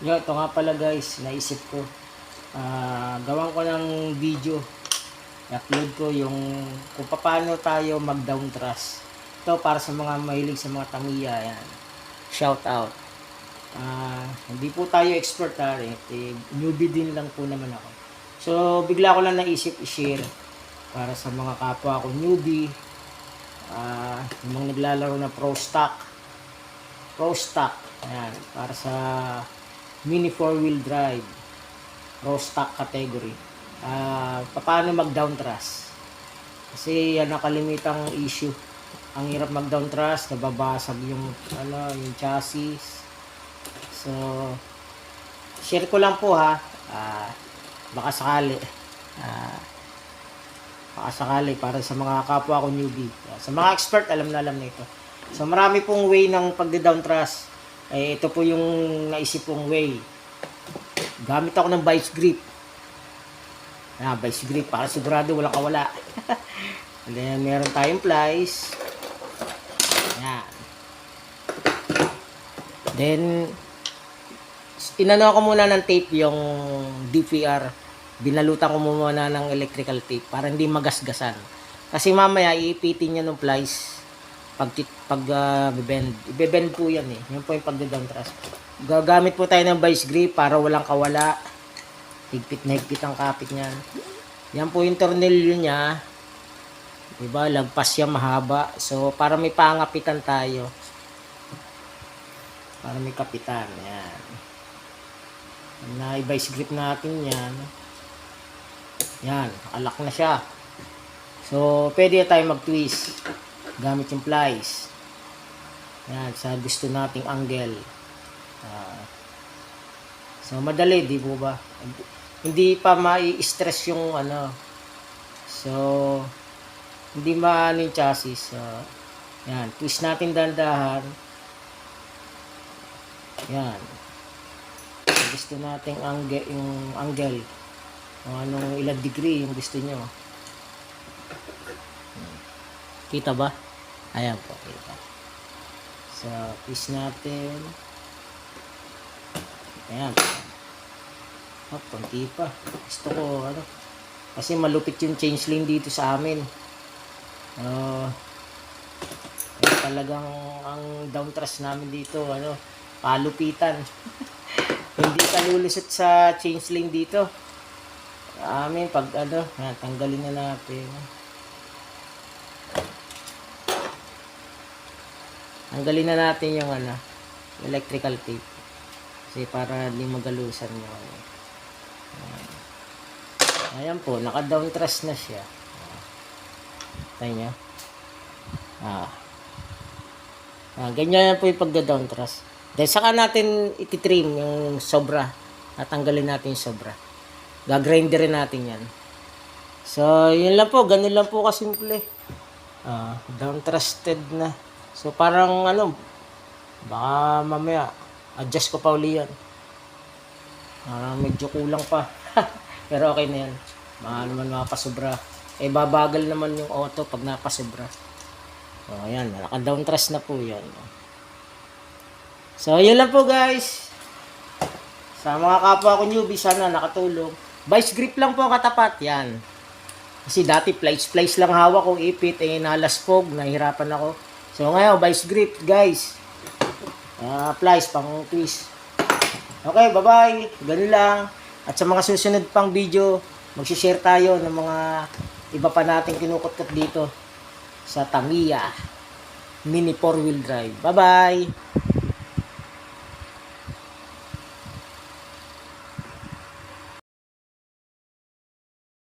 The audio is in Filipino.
Yo, ito nga pala guys, naisip ko. Gawan ko ng video. I-upload ko yung kung paano tayo mag-down thrust. Ito para sa mga mahilig sa mga Tamiya. Yan. Shout out. Hindi po tayo expert newbie din lang po naman ako. So, bigla ko lang naisip i-share para sa mga kapwa ko newbie. Yung mga naglalaro na pro stock. Ayan, para sa mini 4-wheel drive pro stock category. Paano mag down thrust, kasi yan ang kalimitang issue. Ang hirap mag down thrust, nababasag yung yung chassis. So share ko lang po baka sakali para sa mga kapwa ko newbie. Sa mga expert, alam na ito. So marami pong way ng pag-down thrust. Ito po yung naisip kong way. Gamit ako ng vice grip. Vice grip para sigurado walang kawala. And then meron tayong plies. Yan. Then inano ko muna ng tape yung DPR. Binalutan ko muna ng electrical tape para hindi magasgasan. Kasi mamaya iipitin niya ng plies pag bend. Ibe-bend po yan eh. Yan po yung pag-down thrust. Gagamit po tayo ng vice grip para walang kawala. Higpit na higpit ang kapit niyan. Yan po yung tornilyo niya. Diba? Lagpas siya mahaba. So, para may pangapitan tayo. Para may kapitan. Yan. Na-vice grip natin yan. Yan. Nakalak na siya. So, pwede tayo mag-twist gamit yung plies. Yan, sa gusto nating angle. So, madali, di po ba? Hindi pa mai-stress yung So, hindi maano yung chassis. So, yan, twist natin dahan-dahan. Yan. So, gusto nating yung angle. Kung anong ilang degree yung gusto nyo. Kita ba? Ayan po, kita. So, twist natin. Ayan. Konti pa. Gusto ko, kasi malupit yung change lane dito sa amin. Talagang ang down thrust namin dito, palupitan. Hindi ka lulusot sa change lane dito. Amin, pag tanggalin na natin. Tanggalin na natin yung electrical tape. Kasi para hindi magalusan yung ayan po, naka-down thrust na siya. Tayo nyo. Ganyan po yung pagda-down thrust. Then saka natin ititrim yung sobra. Natanggalin natin yung sobra. Gagrinderin natin yan. So, yun lang po. Ganun lang po kasimple. Down thrusted na. So, parang baka mamaya adjust ko pa uli yan. Medyo kulang pa. Pero okay na yan. Baka naman makapasobra. Babagal naman yung auto pag napasobra. So, ayan. Naka-down thrust na po yan. So, yun lang po guys. Sa mga kapwa ko newbie, sana nakatulong. Vice grip lang po katapat. Yan. Kasi dati plies lang hawak kong ipit. Nalasfog. Nahirapan ako. So, ngayon, vice grip guys. Plies pang twist. Okay, bye-bye. Ganun lang. At sa mga susunod pang video, mag-share tayo ng mga iba pa nating kinukutkot dito sa Tamiya Mini 4-wheel drive. Bye-bye!